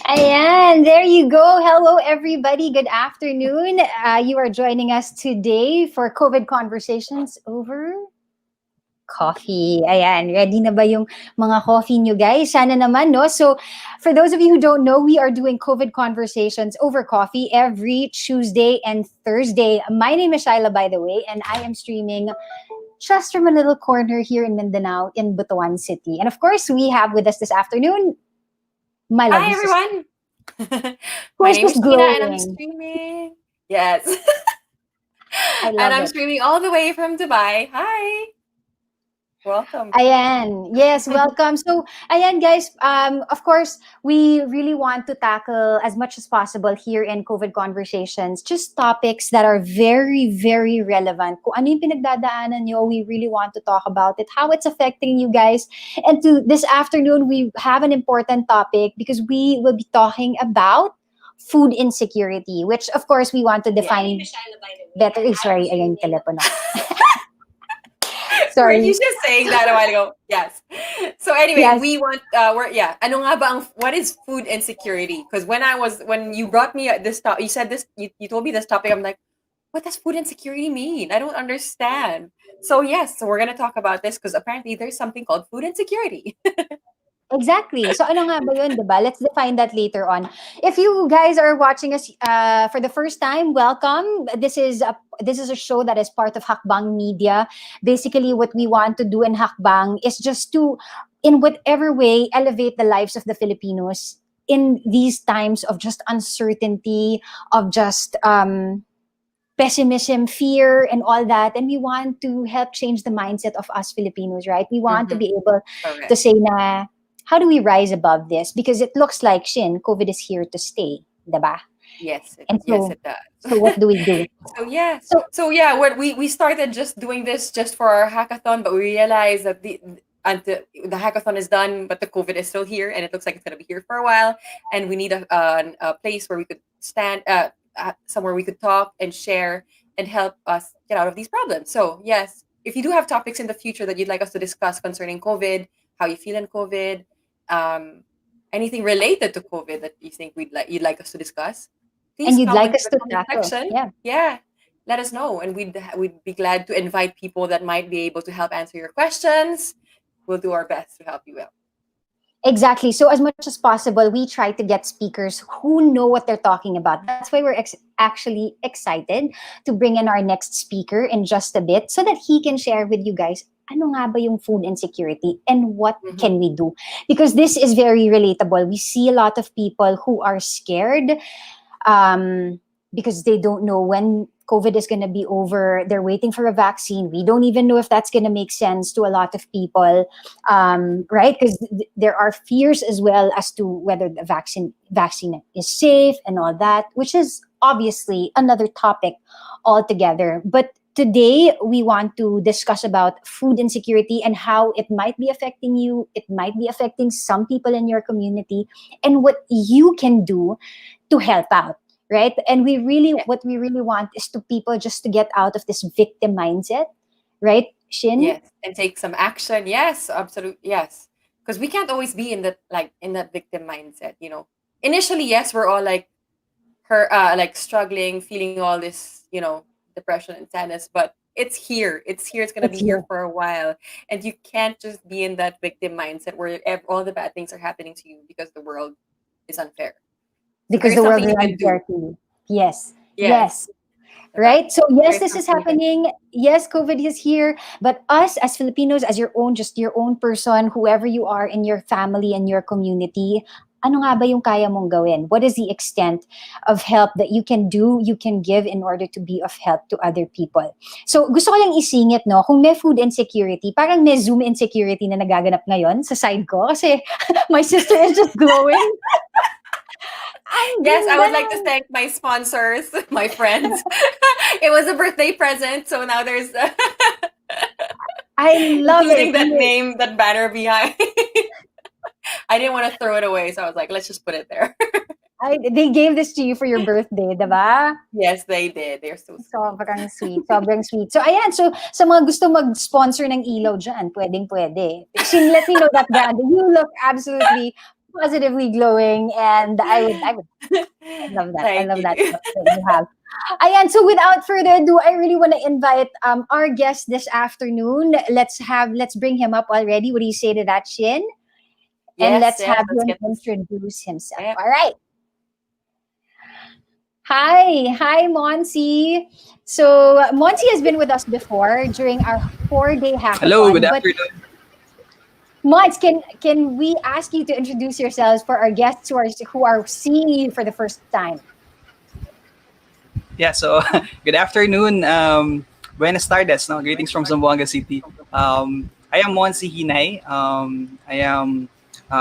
Ayan, there you go. Hello, everybody. Good afternoon. You are joining us today for COVID Conversations over coffee. Ayan, ready na ba yung mga coffee nyo, guys? Sana naman, no? So, for those of you who don't know, we are doing COVID Conversations over coffee every Tuesday and Thursday. My name is Shyla, by the way, and I am streaming just from a little corner here in Mindanao in Butuan City. And of course, we have with us this afternoon my Hi lovely sister, everyone. who My is name just is Tina and I'm glowing. streaming. Yes. I And love I'm it. streaming all the way from Dubai. Hi. Welcome. Ayan. Yes, welcome. So, ayan guys, of course, we really want to tackle as much as possible here in COVID Conversations, just topics that are very, very relevant. Kung ano yung pinagdadaanan nyo, we really want to talk about it, how it's affecting you guys. And to this afternoon, we have an important topic because we will be talking about food insecurity, which of course we want to define better. Sorry, ayan yung telepono. Were you Sorry. just saying that a while ago? Yes. So anyway, Yes. we want ano nga ba what is food insecurity? Because when you brought me this topic, you said this you told me this topic, I'm like, what does food insecurity mean? I don't understand. So yes, so we're going to talk about this because apparently there's something called food insecurity. Exactly. So ano nga ba yun, diba? Let's define that later on. If you guys are watching us for the first time, welcome. This is a show that is part of Hackbang Media. Basically, what we want to do in Hackbang is just to, in whatever way, elevate the lives of the Filipinos in these times of just uncertainty, of just pessimism, fear, and all that. And we want to help change the mindset of us Filipinos, right? We want to Mhm. be able Correct. to say na, how do we rise above this? Because it looks like, Shin, COVID is here to stay, diba? Yes, And yes, so, it does. so what do we do? So yeah, So, when we started just doing this just for our hackathon, but we realized that the hackathon is done, but the COVID is still here, and it looks like it's gonna be here for a while, and we need a place where we could stand, somewhere we could talk and share and help us get out of these problems. So yes, if you do have topics in the future that you'd like us to discuss concerning COVID, how you feel in COVID, anything related to COVID that you think you'd like us to discuss, and please you'd comment like in us the to comment tackle. section. Yeah. Yeah, let us know, and we'd be glad to invite people that might be able to help answer your questions. We'll do our best to help you out. Exactly. So as much as possible, we try to get speakers who know what they're talking about. That's why we're actually excited to bring in our next speaker in just a bit so that he can share with you guys ano nga ba yung food insecurity and what Mhm. can we do? Because this is very relatable. We see a lot of people who are scared because they don't know when COVID is going to be over. They're waiting for a vaccine. We don't even know if that's going to make sense to a lot of people, right? Because there are fears as well as to whether the vaccine is safe and all that, which is obviously another topic altogether. But today we want to discuss about food insecurity and how it might be affecting you, it might be affecting some people in your community, and what you can do to help out, right? And what we really want is to people just to get out of this victim mindset, right, Shin? Yes, and take some action. Yes, absolutely. Yes, because we can't always be in that victim mindset. Initially, yes, we're all like struggling, feeling all this, depression and sadness. But it's here. It's here. It's gonna It's be here you. for a while, and you can't just be in that victim mindset where all the bad things are happening to you because the world is unfair. So there Because is the something world you is can do. unfair to you. Yes. Yes, Yes. diba? Right? So yes, There's this is something you can do. happening. Yes, COVID is here. But us as Filipinos, as just your own person, whoever you are in your family and your community, ano nga ba yung kaya mong gawin? What is the extent of help that you can do, you can give in order to be of help to other people? So gusto ko lang isingit, no, kung may food insecurity, parang may Zoom insecurity na nagaganap ngayon sa side ko kasi my sister is just glowing. Ang Yes, I ganda! would like to thank my sponsors, my friends. It was a birthday present, so now there's I love it. including that name, that banner behind. I didn't want to throw it away, so I was like, let's just put it there. They gave this to you for your birthday, diba? Yes, they did. They're so sweet. Sobrang sweet. Sobrang sweet. So, ayan. So, sa mga gusto mag-sponsor ng ilaw dyan, pwedeng-pwede. Shin, let me know that brand. You look absolutely positively glowing, and I love that. I Thank love that you. caption you have. Ayan, so without further ado, I really want to invite our guest this afternoon. Let's bring him up already. What do you say to that, Shin? And Yes, let's yes, have let's him get this. introduce himself. Yep. All right. Hi, Monsi. So Monsi has been with us before during our 4-day Hello, good hackathon. But afternoon. Mons, can we ask you to introduce yourselves for our guests who are seeing you for the first time? Yeah, so good afternoon. Buenas tardes. No? Greetings from Zamboanga City. I am Moncini Hinay. I am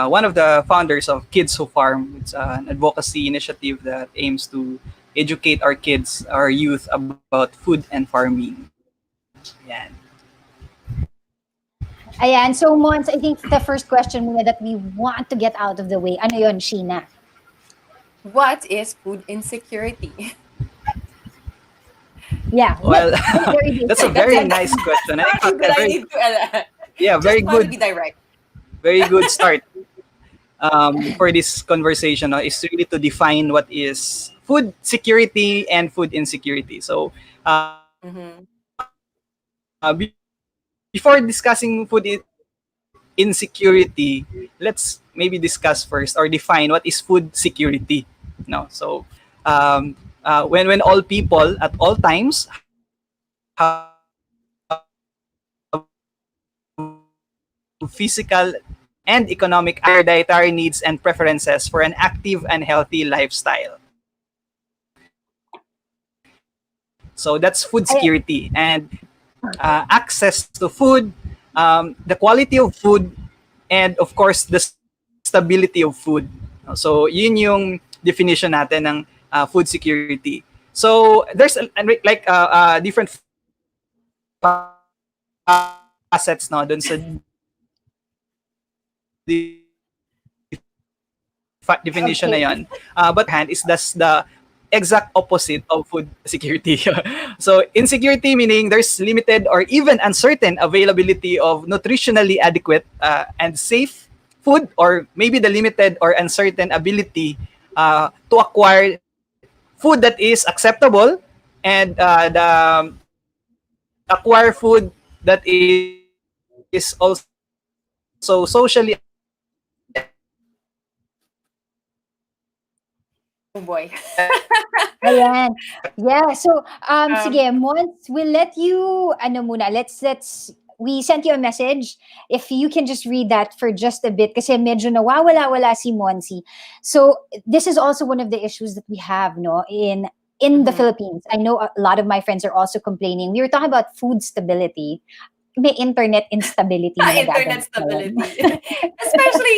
one of the founders of Kids Who Farm. It's an advocacy initiative that aims to educate our kids, our youth about food and farming. Yeah. Ayan, so Mons, I think the first question muna that we want to get out of the way, ano yon, Sheena? What is food insecurity? Yeah, Well, very that's a basic. That's very it. nice question. I think Sorry that a I very, need to. yeah, Just want to be direct. very good start for this conversation is really to define what is food security and food insecurity. So, Mm-hmm. before discussing insecurity, let's maybe discuss first or define what is food security. No, so when all people at all times have physical and economic and economic their dietary needs and preferences for an active and healthy lifestyle. So that's food Ay, security and access to food, the quality of food, and of course the stability of food. So yun yung definition natin ng food security. So there's different facets no dun sa definition na yon. okay. But hand is thus the exact opposite of food security. So insecurity meaning there's limited or even uncertain availability of nutritionally adequate and safe food, or maybe the limited or uncertain ability to acquire food that is acceptable, and the acquire food that is also socially acceptable and economically Oh boy. Ayan. Yeah, so Um, sige, Mons, we'll let you ano muna, let's we sent you a message. If you can just read that for just a bit kasi medyo nawawala-wala si Monsi. So this is also one of the issues that we have no in the mhm. Philippines. I know a lot of my friends are also complaining. We were talking about food stability. May internet instability na Internet nagaganap ngayon. stability. Especially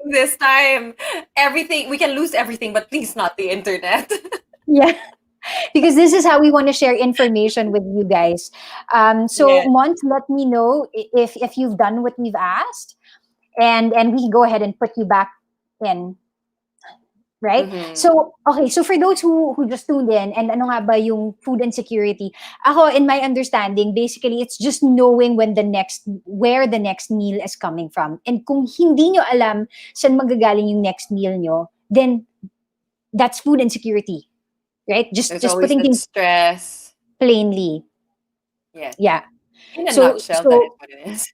in this time, everything we can lose everything, but please not the internet. Yeah. Because this is how we want to share information with you guys. So Yeah. Mont, let me know if you've done what we've asked, and we can go ahead and put you back in, right? Mm-hmm. So okay, so for those who just tuned in, and ano nga ba yung food insecurity? Ako, in my understanding, basically it's just knowing where the next meal is coming from. And kung hindi nyo alam saan magagaling yung next meal nyo, then that's food insecurity, right? Just There's just always putting that things stress. plainly. Yes. Yeah. In a So nutshell, that is so what it is.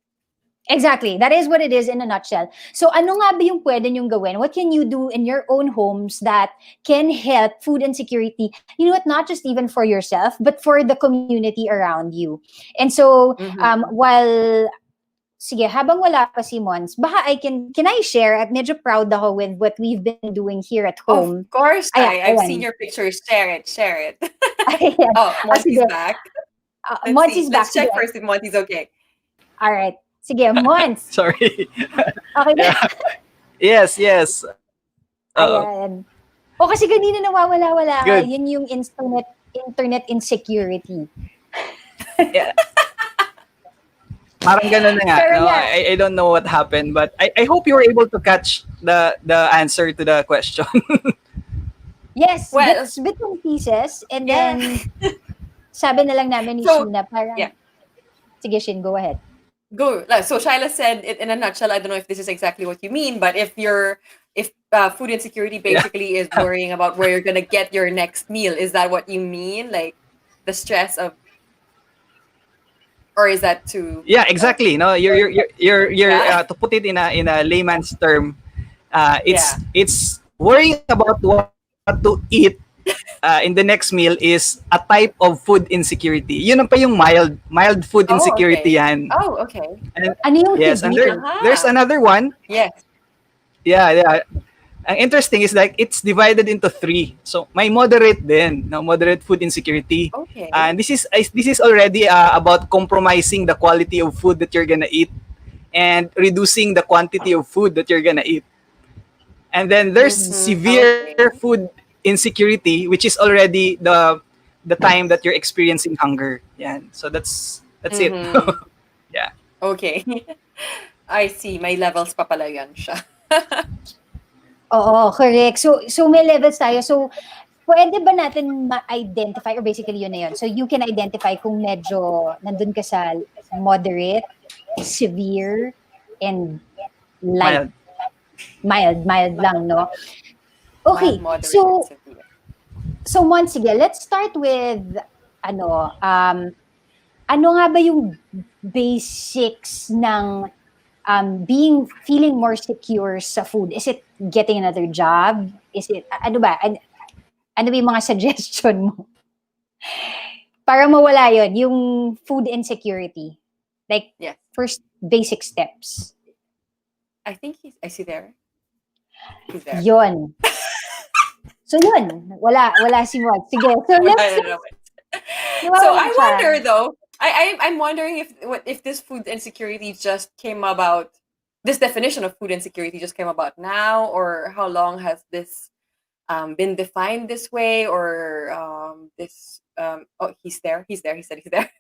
exactly, that is what it is in a nutshell. So ano nga ba yung pwede nyong gawin? What can you do in your own homes that can help food insecurity? You know what, not just even for yourself, but for the community around you. And so Mm-hmm. while sige, habang wala pa si Mons, baka can I share? At medyo proud ako with what we've been doing here at Of home. course, I've seen Ayan. your pictures. Share it. Share it. Ayan. Oh, Sige. Monty's back. Let's Mons see. is back. Let's check Sige. first if Monty's okay. All right. Sige, Mons. Sorry. Okay na. Yeah. Yes. Ayan. O kasi kanina nawawala-wala ka, Good. yun yung internet insecurity. Yeah. Parang ganun na nga. Pero No? yeah. I don't know what happened, but I hope you were able to catch the answer to the question. Yes, Well, bits and pieces. And yeah. then, sabi na lang namin ni So, Sheena, parang, yeah. sige Shin, go ahead. Go. So Shyla said it in a nutshell. I don't know if this is exactly what you mean, but if food insecurity Yeah. basically is worrying about where you're gonna get your next meal, is that what you mean? Like the stress of, or is that too? Yeah, exactly. No, Yeah, to put it in a layman's term, yeah. it's worrying about what to eat in the next meal is a type of food insecurity. Yun ang pa yung mild food Oh, insecurity okay. yan. Oh, okay. And Ano yung yes, and severe? there's Aha. another one. Yes. Yeah, yeah. Ang interesting is like it's divided into three. So may moderate din, no, moderate food insecurity. Okay. And this is already about compromising the quality of food that you're gonna eat and reducing the quantity of food that you're gonna eat. And then there's severe Okay. food insecurity, which is already the time that you're experiencing hunger. Yeah. So that's it. Mm-hmm. Yeah. Okay. I see. May levels pa pala yan siya. Oo, correct. So may levels tayo. So pwede ba natin ma-identify, or basically yun na yun. So you can identify kung medyo nandun ka sa moderate, severe, and light. Mild. Mild lang, no? Okay, Mild, moderate, so and severe. once again, let's start with ano nga ba yung basics ng feeling more secure sa food? Is it getting another job? Is it ano ba? Ano ba yung mga suggestion mo? Para mawala yon yung food insecurity. Like, Yes. first basic steps. I think I see there. He's there. Yon. So yun, wala si Mod. Sige, so I let's don't know. So nawawala I siya. wonder though. I'm wondering if this food insecurity just came about. This definition of food insecurity just came about now, or how long has this been defined this way, or this? Oh, he's there. He said he's there.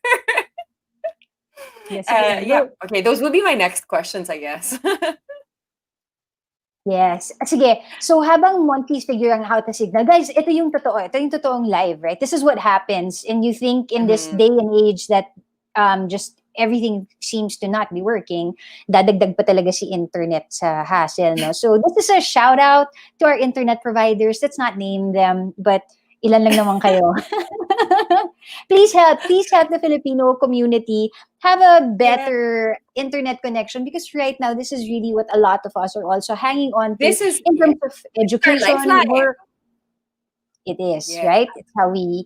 Yes, sige. Yeah. Okay, those will be my next questions, I guess. Yes. Sige. So habang Monty's figuring out how to signal, guys, ito yung totoo. Ito yung totoong live, right? This is what happens. And you think in this day and age that just everything seems to not be working, dadagdag pa talaga si internet sa hassle, no? So this is a shout out to our internet providers. Let's not name them, but ilan lang naman kayo. Please help the Filipino community have a better internet connection, because right now this is really what a lot of us are also hanging on to This is in terms of education, lifeline. work. It is, Yeah. right? It's how we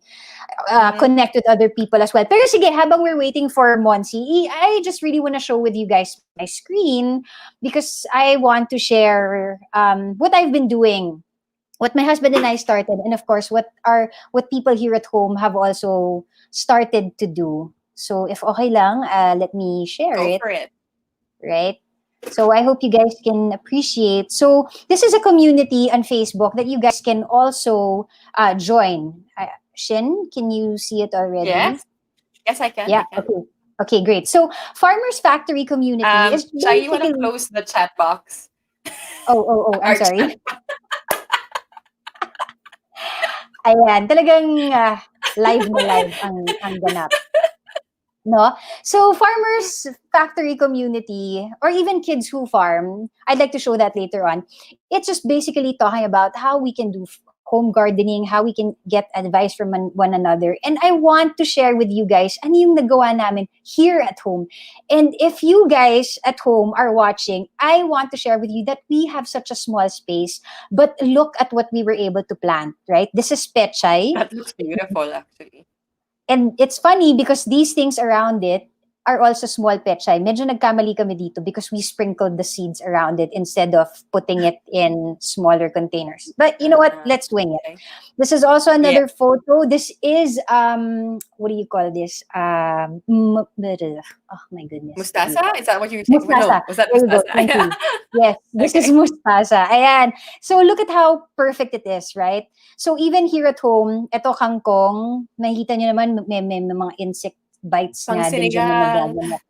connect with other people as well. Pero sige, habang we're waiting for Monsi, I just really want to show with you guys my screen, because I want to share what I've been doing, what my husband and I started, and of course what people here at home have also started to do. So if okay lang, let me share Go it. for it. Right? So I hope you guys can appreciate. So this is a community on Facebook that you guys can also join. Shin, can you see it already? Yes. Yes, I can. Yeah. I can. Okay. Okay, great. So Farmers Factory community is Shai, you want to basically. close the chat box? Oh, I'm Our sorry. chat. Ayan, talagang live na live ang ganap. No? So Farmers Factory community, or even kids who farm, I'd like to show that later on. It's just basically talking about how we can do home gardening, how we can get advice from one another. And I want to share with you guys ano yung nagawa namin here at home. And if you guys at home are watching, I want to share with you that we have such a small space, but look at what we were able to plant, right? This is pechay. That looks beautiful, actually. And it's funny because these things around it are also small pechay. Medyo nagkamali kami dito because we sprinkled the seeds around it instead of putting it in smaller containers. But you know what? Let's wing it. Okay. This is also another photo. This is what do you call this? Oh my goodness. Mustasa? Is that what you were saying? Mustasa. No, was that There you go. mustasa? Thank you. Yes, this is mustasa. Ayan. So look at how perfect it is, right? So even here at home, eto kangkong, nakikita nyo naman may mga insect bites Pang na din dyan na sinigang. nagaganap.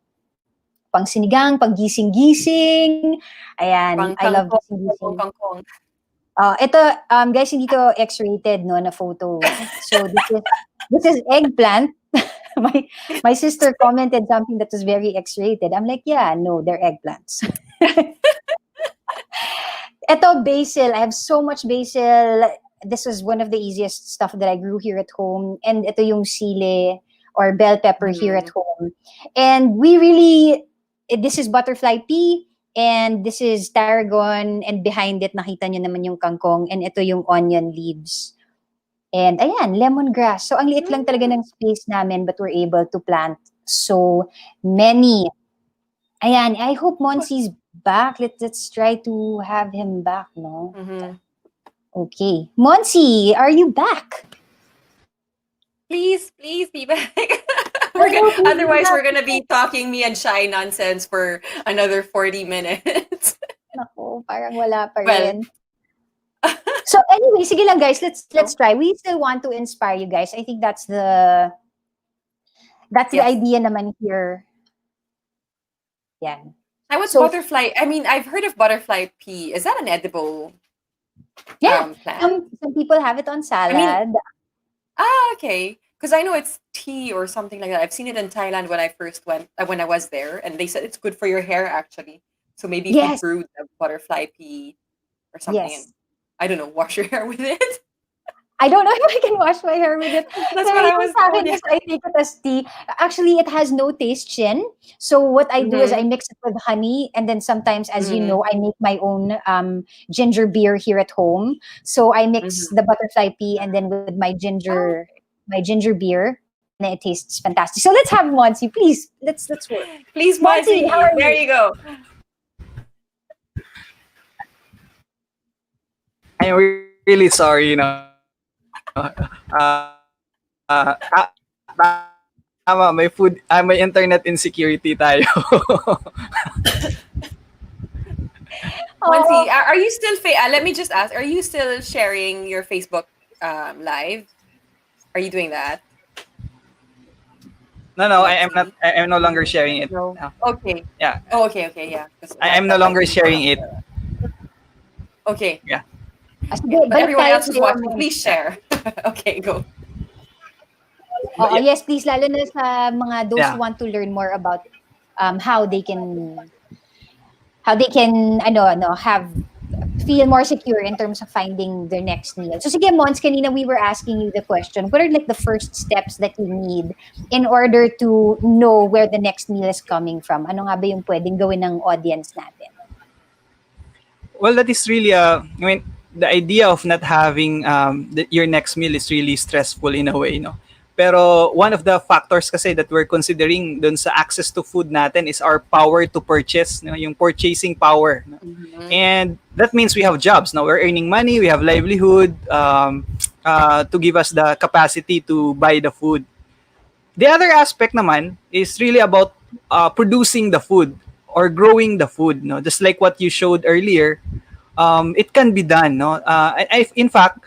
Pang sinigang, pang gising-gising. Ayan, Pang I love kangkong. gising-gising. Kangkong. Ito, guys, hindi to X-rated, no, na photo. So this is eggplant. my sister commented something that was very X-rated. I'm like, yeah, no, they're eggplants. Ito, basil. I have so much basil. This was one of the easiest stuff that I grew here at home. And ito yung sile or bell pepper here at home. And we really, this is butterfly pea. And this is tarragon. And behind it, nakita nyo naman yung kangkong. And ito yung onion leaves. And ayan, lemongrass. So, ang liit lang talaga ng space namin, but we're able to plant so many. Ayan, I hope Monsi's back. Let's try to have him back, no? Okay. Monci, are you back? Please be back. Otherwise, we're gonna be talking me and Shy nonsense for another 40 minutes. Naku, parang wala pa Well, rin. So anyway, sige lang guys, let's try. We still want to inspire you guys. I think that's the Yes. idea naman here. Yan. I was So- butterfly. I mean, I've heard of butterfly pea. Is that an edible Yeah. plant? Some people have it on salad. Okay. Because I know it's tea or something like that. I've seen it in Thailand when I first went, when I was there, and they said it's good for your hair actually. So maybe if you Yes. brewed a butterfly pea or something, Yes. and, I don't know, wash your hair with it. I don't know if I can wash my hair with it. That's Pero what I yung was sa akin told. is I take it as tea. Actually, it has no taste, Chin. So what I do is I mix it with honey, and then sometimes, as you know, I make my own ginger beer here at home. So I mix the butterfly pea and then with my ginger beer, and it tastes fantastic. So let's have Monsi, please. Let's work. Please, Monty, Monty, how are there you? you go. I'm really sorry, tama, may internet insecurity tayo. Monty, are you still, let me just ask, are you still sharing your Facebook live? Are you doing that? No, I am not. I am no longer sharing it. No. No. Okay. Yeah, Oh, okay, yeah. I am no longer sharing it. Okay. Yeah. Sige, But balik everyone tayo else who's sa'yo, watching, Monsi. please share. Okay, go. Oo, yes, please, lalo na sa mga those Yeah. who want to learn more about how they can feel more secure in terms of finding their next meal. So sige, Mons, kanina we were asking you the question, what are like the first steps that you need in order to know where the next meal is coming from? Ano nga ba yung pwedeng gawin ng audience natin? Well, that is really the idea of not having your next meal is really stressful in a way, no? Pero one of the factors kasi that we're considering dun sa access to food natin is our power to purchase, no? Yung purchasing power. No? And that means we have jobs. Now we're earning money, we have livelihood to give us the capacity to buy the food. The other aspect naman is really about producing the food or growing the food. No? Just like what you showed earlier, it can be done. No? In fact,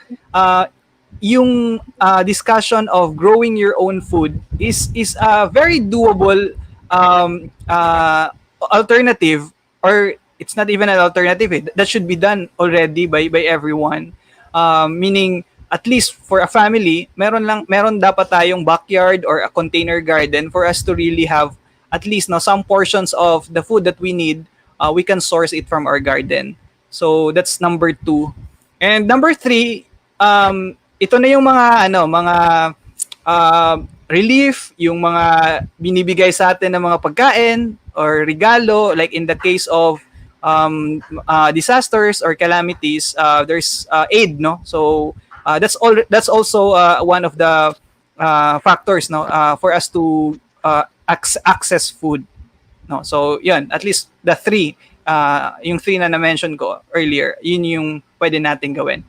yung discussion of growing your own food is a very doable alternative, or it's not even an alternative. That should be done already by everyone. Meaning, at least for a family, meron dapat tayong backyard or a container garden for us to really have at least some portions of the food that we need. We can source it from our garden. So that's number 2. And number 3, ito na yung mga relief, yung mga binibigay sa atin ng mga pagkain or regalo, like in the case of disasters or calamities, there's aid, no? So that's also one of the factors, no, for us to access food, no? So yun, at least the 3, yung 3 na na-mention ko earlier, yun yung pwede natin gawin.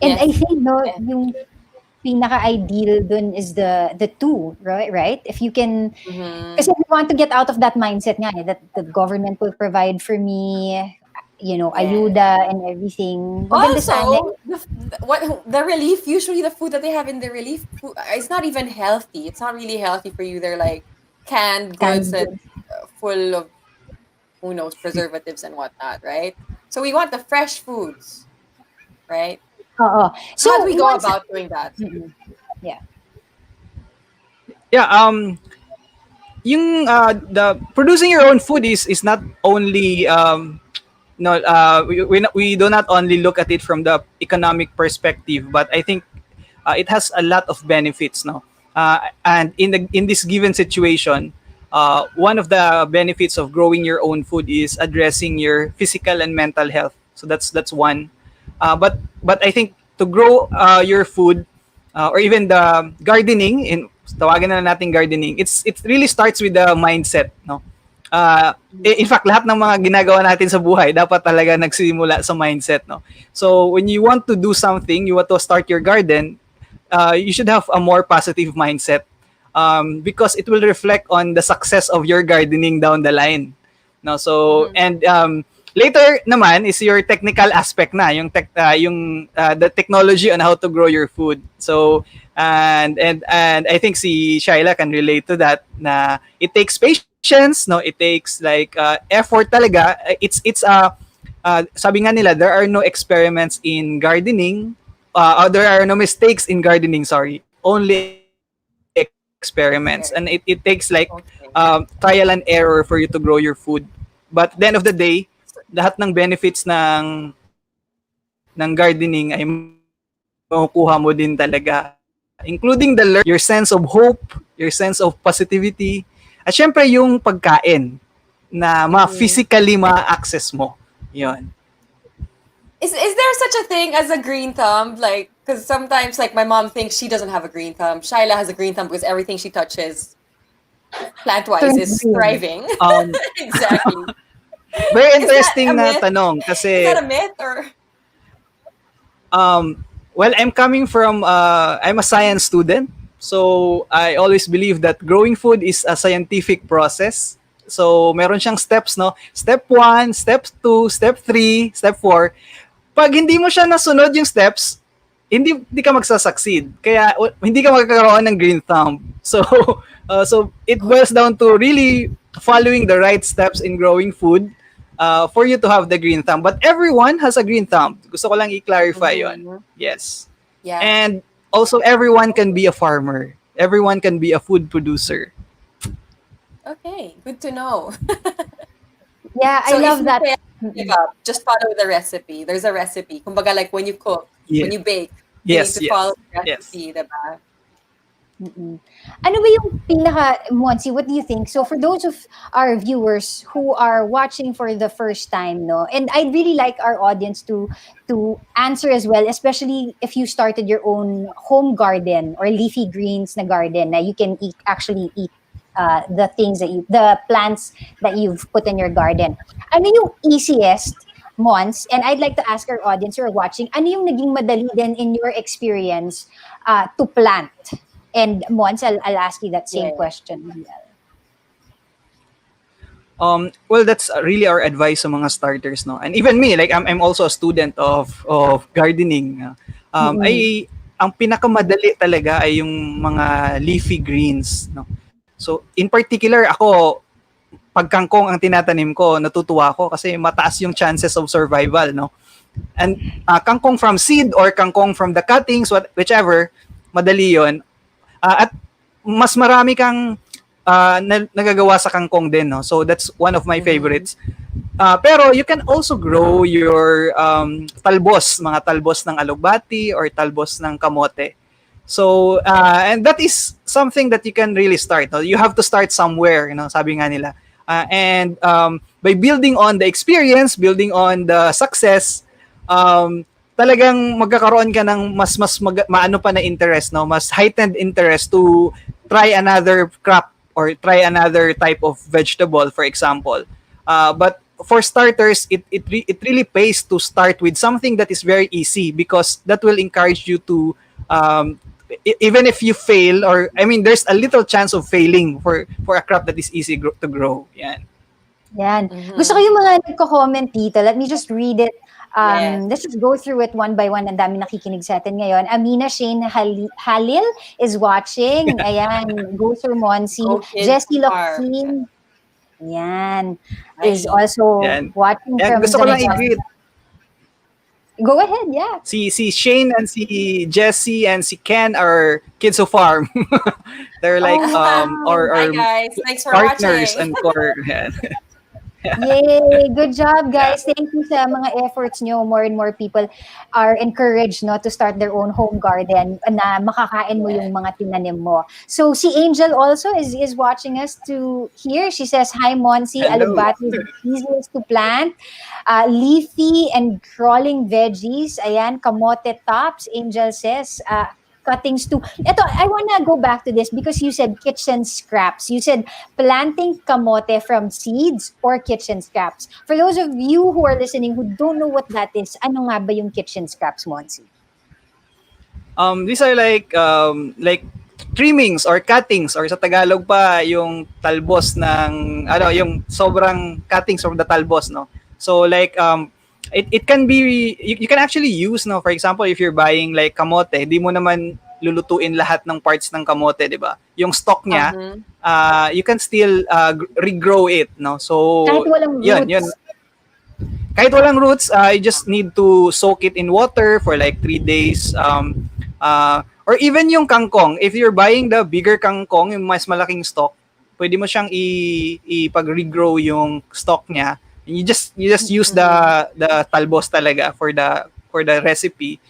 And Yes. I think yung pinaka-ideal dun is the 2, right? If you can, kasi we want to get out of that mindset nga, that the government will provide for me, ayuda and everything. Maganda sana. Also, the relief, usually the food that they have in the relief food, it's not even healthy. It's not really healthy for you. They're like canned goods and full of, who knows, preservatives and whatnot, right? So we want the fresh foods, right? Oo. So how do we go once- about doing that? Yeah. Yeah, yung the producing your own food is not only no we do not only look at it from the economic perspective, but I think it has a lot of benefits, no. And in this given situation, one of the benefits of growing your own food is addressing your physical and mental health. So that's one. But I think to grow your food, or even the gardening, in tawagan na natin gardening, it really starts with the mindset, no. In fact, lahat ng mga ginagawa natin sa buhay dapat talaga nagsimula sa mindset, no. So when you want to do something, you want to start your garden, you should have a more positive mindset, because it will reflect on the success of your gardening down the line, no. So and later naman is your technical aspect na, yung the technology on how to grow your food. So and I think si Shaila can relate to that, na it takes patience, no. It takes like effort talaga. It's sabi nga nila, there are no experiments in gardening, there are no mistakes in gardening, sorry, only experiments. And it takes like trial and error for you to grow your food. But at the end of the day, lahat ng benefits ng gardening ay makukuha mo din talaga, including your sense of hope, your sense of positivity, at syempre yung pagkain na physically ma-access mo. Yun. Is there such a thing as a green thumb? Like, because sometimes, like, my mom thinks she doesn't have a green thumb. Shaila has a green thumb because everything she touches, plant-wise, is thriving. Exactly. Very interesting na tanong kasi is that a myth or well, I'm coming from I'm a science student, so I always believe that growing food is a scientific process. So meron siyang steps, no? Step 1, step 2, step 3, step 4. Pag hindi mo siya nasunod yung steps, hindi ka magsasucceed. Kaya hindi ka magkakaroon ng green thumb. So so it boils down to really following the right steps in growing food, for you to have the green thumb. But everyone has a green thumb. Gusto ko lang i-clarify yon. Yes. Yeah. And also, everyone can be a farmer. Everyone can be a food producer. Okay, good to know. Yeah, I So love if you that. fail, give up. Just follow the recipe. There's a recipe. Kumbaga, like when you cook, when you bake, you Yes, need to yes, follow the yes. recipe, diba? Ano ba yung Monsi, what do you think? So for those of our viewers who are watching for the first time, no, and I'd really like our audience to answer as well, especially if you started your own home garden or leafy greens na garden na you can actually eat the plants that you've put in your garden. Ano yung easiest, Mons, and I'd like to ask our audience who are watching, ano yung naging madali din in your experience to plant? And Mons, I'll ask you that same question. Well, that's really our advice sa mga starters, no. And even me, like I'm also a student of gardening. Ay ang pinakamadali talaga ay yung mga leafy greens, no. So in particular, ako, pag kangkong ang tinatanim ko, natutuwa ako kasi mataas yung chances of survival, no. And kangkong from seed or kangkong from the cuttings, whichever, madali yon. At mas marami kang nagagawa sa kangkong din, no? So that's one of my favorites. Pero you can also grow your talbos, mga talbos ng alugbati or talbos ng kamote. So and that is something that you can really start, no? You have to start somewhere, you know, sabi nga nila. And by building on the experience, building on the success, talagang magkakaroon ka ng mas maano pa na interest, no, mas heightened interest to try another crop or try another type of vegetable, for example. But for starters, it really pays to start with something that is very easy, because that will encourage you to even if you fail, or I mean, there's a little chance of failing for a crop that is easy to grow. Yan. Gusto ko yung mga nagko-comment dito. Let me just read it. Let's just go through it one by one. Ang dami nakikinig sa atin ngayon. Amina Shane Halil is watching. Ayan, go Sir Monsi. Jessie Lokin, yan, is also watching from gusto ko lang i-greet. Go ahead, yeah. Si Shane and si Jesse and si Ken are kids who farm. They're like Oh, wow. Hi or guys, thanks for partners watching. and core. Yay! Good job, Yeah. guys. Thank you sa mga efforts nyo. More and more people are encouraged no to start their own home garden na makakain mo yung mga tinanim mo. So si Angel also is watching us to here. She says, "Hi, Monsi. Hello. Alugbati is the easiest to plant. Leafy and crawling veggies. Ayan, kamote tops." Angel says, cuttings too. Ito, I wanna go back to this because you said kitchen scraps. You said planting kamote from seeds or kitchen scraps. For those of you who are listening who don't know what that is, ano nga ba yung kitchen scraps, Monsi? These are like trimmings or cuttings or sa Tagalog pa yung talbos ng yung sobrang cuttings from the talbos, no. So like it can be you can actually use, no, for example, if you're buying like kamote, di mo naman lulutuin lahat ng parts ng kamote, di ba? Yung stalk niya, you can still regrow it, no. So Kahit walang roots. yun. Kahit walang roots, you just need to soak it in water for like 3 days. Or even yung kangkong, if you're buying the bigger kangkong, yung mas malaking stalk, pwede mo siyang ipag-regrow yung stalk niya. You just use the talbos talaga for the recipe.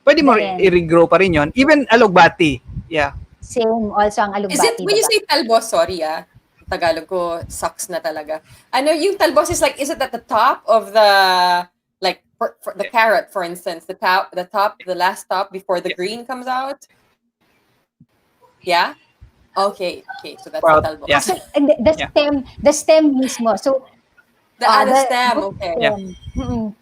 Pwede mo i-regrow pa rin yon. Even alugbati. Yeah. Same also ang alugbati. Is it, when you say talbos, sorry Tagalog ko sucks na talaga. Ano yung talbos is like, is it at the top of the, like for the carrot, for instance, the last top before the green comes out? Yeah? Okay, so that's the talbos. Yeah. And the stem mismo. So the stem, okay. Yeah.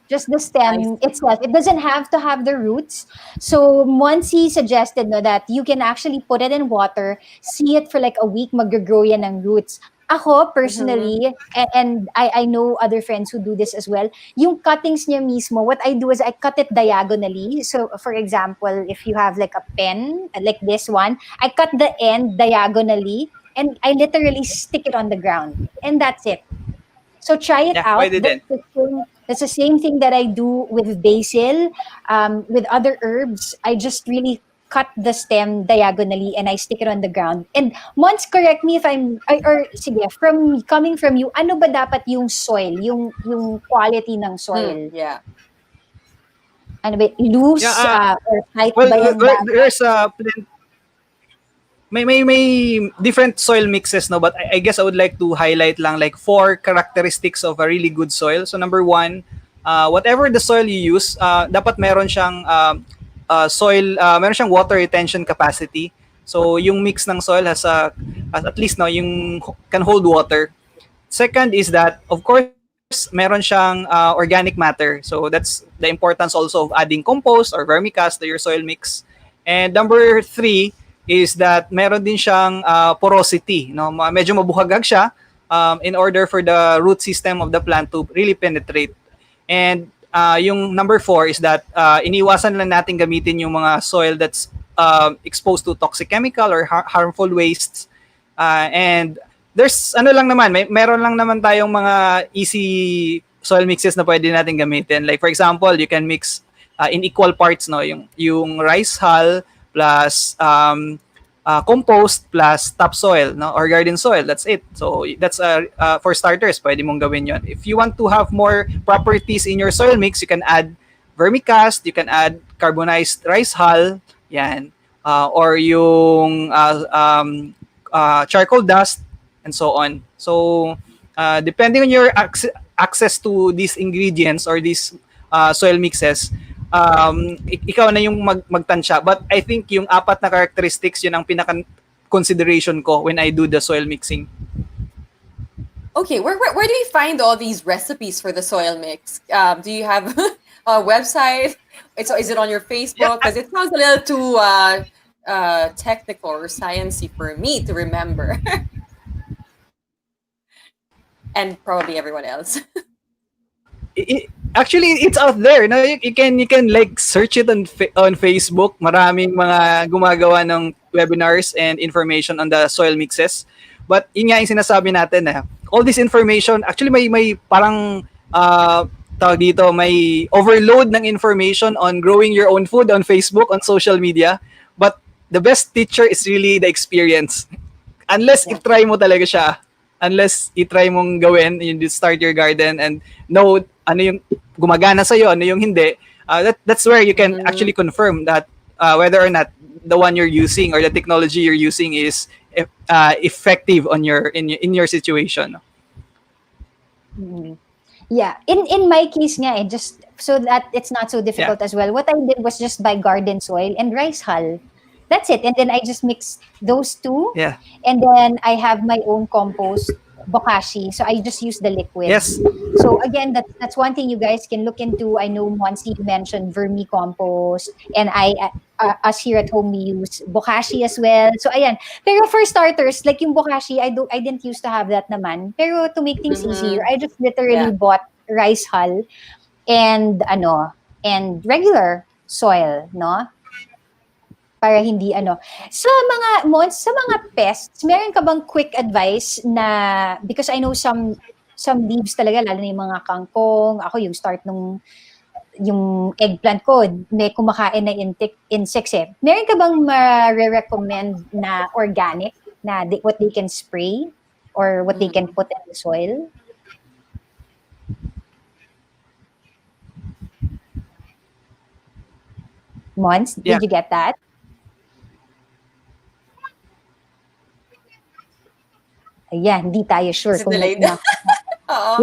Just the stem itself. It doesn't have to have the roots. So Monsi suggested that you can actually put it in water, see it for like a week, mag-grow yan ng roots. Ako, personally, and I know other friends who do this as well, yung cuttings niya mismo, what I do is I cut it diagonally. So, for example, if you have like a pen, like this one, I cut the end diagonally and I literally stick it on the ground. And that's it. So try it out. That's the same thing that I do with basil, with other herbs. I just really cut the stem diagonally and I stick it on the ground. And Mons, correct me if sige, coming from you, ano ba dapat yung soil, yung quality ng soil? Yeah. Ano ba, loose or tight ba yan? There's may different soil mixes, no, but I guess I would like to highlight lang like 4 characteristics of a really good soil. So number 1, whatever the soil you use, dapat meron siyang meron siyang water retention capacity. So yung mix ng soil has at least yung can hold water. Second is that of course meron siyang organic matter. So that's the importance also of adding compost or vermicast to your soil mix. And number 3 is that meron din siyang porosity, no? Medyo mabuhagag siya in order for the root system of the plant to really penetrate. And yung number 4 is that iniwasan lang natin gamitin yung mga soil that's exposed to toxic chemical or harmful wastes. And there's meron lang naman tayong mga easy soil mixes na pwede natin gamitin. Like for example, you can mix in equal parts, no, yung rice hull plus compost plus topsoil, no, or garden soil. That's it. So that's for starters, pwede mong gawin yon. If you want to have more properties in your soil mix, you can add vermicast, you can add carbonized rice hull, yan, or yung charcoal dust, and so on. So depending on your access to these ingredients or these soil mixes, ikaw na yung magtansya. But I think yung 4 na characteristics, yun ang pinaka-consideration ko when I do the soil mixing. Okay, where do you find all these recipes for the soil mix? Do you have a website? So is it on your Facebook? Because it sounds a little too technical or sciencey for me to remember. And probably everyone else. Actually, it's out there. No, you can like search it on Facebook. Maraming mga gumagawa ng webinars and information on the soil mixes. But yun nga yung sinasabi natin, all this information, actually may parang tawag dito, may overload ng information on growing your own food on Facebook, on social media. But the best teacher is really the experience. Unless i-try mo talaga siya, unless i-try mong gawin, you start your garden and know ano yung gumagana sa'yo, ano yung hindi, that's where you can actually confirm that whether or not the one you're using or the technology you're using is effective on in your situation. Yeah, in my case nga, just so that it's not so difficult as well, what I did was just buy garden soil and rice hull. That's it. And then I just mix those two. Yeah. And then I have my own compost, bokashi. So I just use the liquid. Yes. So again, that's one thing you guys can look into. I know Moncini mentioned vermicompost, and us here at home, we use bokashi as well. So ayan. Pero for starters, like yung bokashi, I didn't used to have that naman. Pero to make things easier, I just literally bought rice hull and regular soil, no? Para hindi sa mga pests, meron ka bang quick advice na, because I know some leaves talaga, lalo na yung mga kangkong, ako yung start nung yung eggplant ko, may kumakain na insects eh. Meron ka bang ma-recommend na organic na what they can spray or what they can put in the soil? Mons, did you get that? Ayan, hindi tayo sure Is it kung delayed?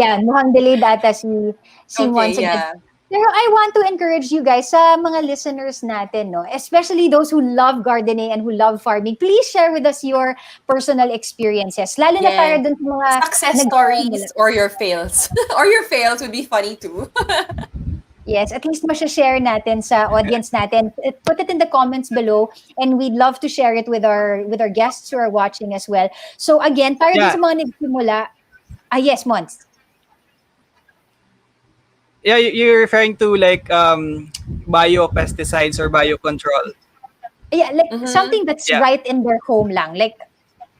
yeah, mukhang delayed ata si Okay, Mons again. yeah. Pero I want to encourage you guys, sa mga listeners natin, no, especially those who love gardening and who love farming, please share with us your personal experiences. Lalo na para dun sa mga success stories or your fails. Or your fails would be funny too. Yes, at least masha-share natin sa audience natin. Put it in the comments below, and we'd love to share it with our guests who are watching as well. So again, para din sa mga nagsimula, yes, Mons. Yeah, you're referring to like biopesticides or biocontrol. Yeah, like something that's right in their home lang. Like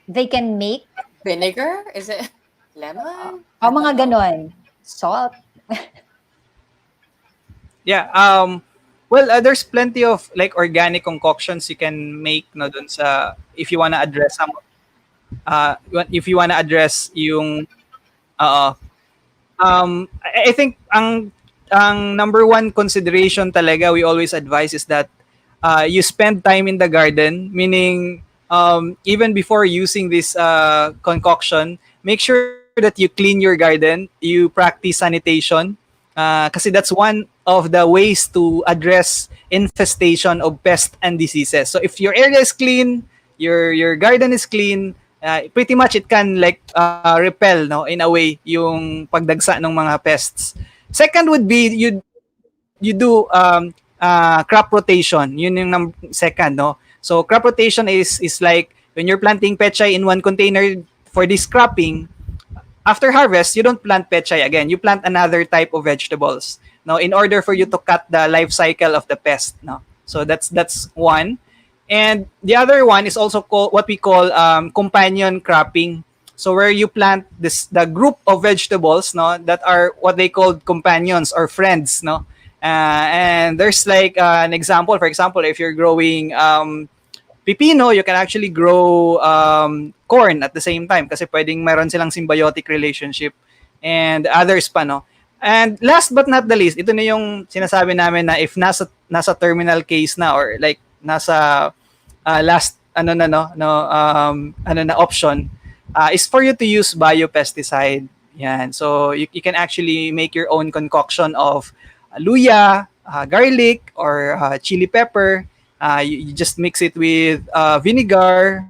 they can make vinegar? Is it lemon? Mga ganon. Salt. Yeah. Well, there's plenty of like organic concoctions you can make no dun sa if you wanna address some if you wanna address yung I think ang number one consideration talaga we always advise is that you spend time in the garden, meaning even before using this concoction, make sure that you clean your garden, you practice sanitation. Kasi that's one of the ways to address infestation of pests and diseases. So if your area is clean, your garden is clean, pretty much it can like repel no in a way yung pagdagsa ng mga pests. Second would be you do crop rotation. Yun yung second, no. So crop rotation is like when you're planting pechay in one container for this cropping, after harvest, you don't plant pechay again. You plant another type of vegetables, no, in order for you to cut the life cycle of the pest, no. So that's one. And the other one is also what we call companion cropping. So where you plant the group of vegetables, no, that are what they call companions or friends, no. And there's like an example. For example, if you're growing pipino, you can actually grow corn at the same time kasi pwedeng meron silang symbiotic relationship and others pa, no. And last but not the least, ito na yung sinasabi namin na if nasa terminal case na or like nasa last option is for you to use biopesticide. Yan. So you can actually make your own concoction of luya, garlic, or chili pepper. You just mix it with vinegar,